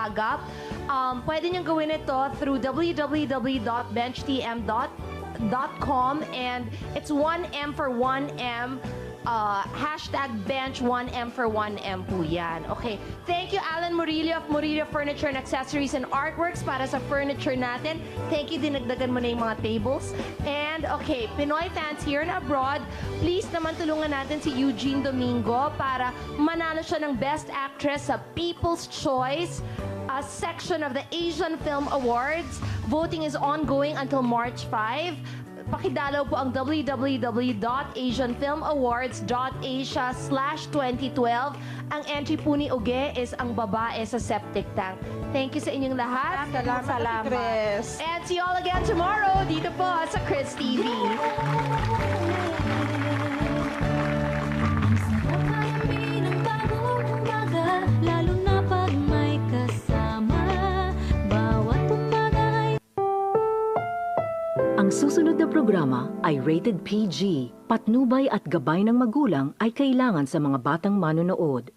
sagap. Pwede niyong gawin ito through www.benchtm.com and it's 1M for 1M. Hashtag bench 1M for 1M po yan. Okay. Thank you, Alan Murillo of Murillo Furniture and Accessories and Artworks para sa furniture natin. Thank you, dinagdagan mo na yung mga tables. And okay, Pinoy fans here and abroad, please naman tulungan natin si Eugene Domingo para manalo siya ng Best Actress sa People's Choice section of the Asian Film Awards. Voting is ongoing until March 5. Pakidalaw po ang www.asianfilmawards.asia/2012. Ang entry po ni Uge is ang babae sa septic tank. Thank you sa inyong lahat. Salamat. Chris. And see you all again tomorrow dito po sa Chris TV. Ang sarap kayapi ng bagong umaga, lalo na pag may kasama. Bawat umaga ay... Ang susunod na programa ay rated PG. Patnubay at gabay ng magulang ay kailangan sa mga batang manonood.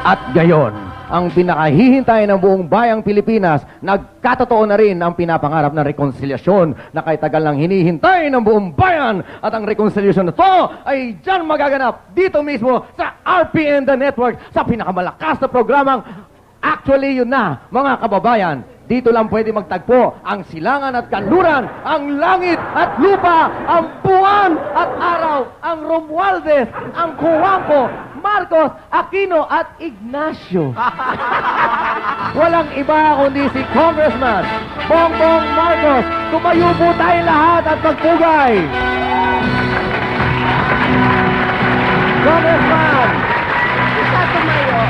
At gayon, ang pinakahihintay ng buong bayang Pilipinas, nagkatotoo na rin ang pinapangarap na rekonsilyasyon na kay tagal lang hinihintay ng buong bayan. At ang rekonsilyasyon na to ay dyan magaganap dito mismo sa RPN The Network sa pinakamalakas na programang Actually Yun Na, mga kababayan. Dito lang pwede magtagpo ang silangan at kanluran, ang langit at lupa, ang buwan at araw, ang Romualdez, ang Cuangco, Marcos, Aquino at Ignacio. Walang iba kundi si Congressman Bongbong Marcos. Tumayo po tayo lahat at magpugay. Congressman! Isa tumayo.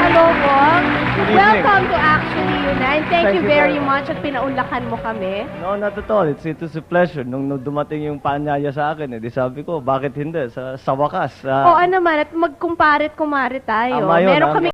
Hello po. Welcome to Actually Yun Na. And thank you very much at pinaunlakan mo kami. No, not at all. It was a pleasure. Nung dumating yung paanyaya sa akin, di sabi ko, bakit hindi? Sa wakas. Oo naman, at magkumparit-kumari tayo. Tama yun, Meron ah. kami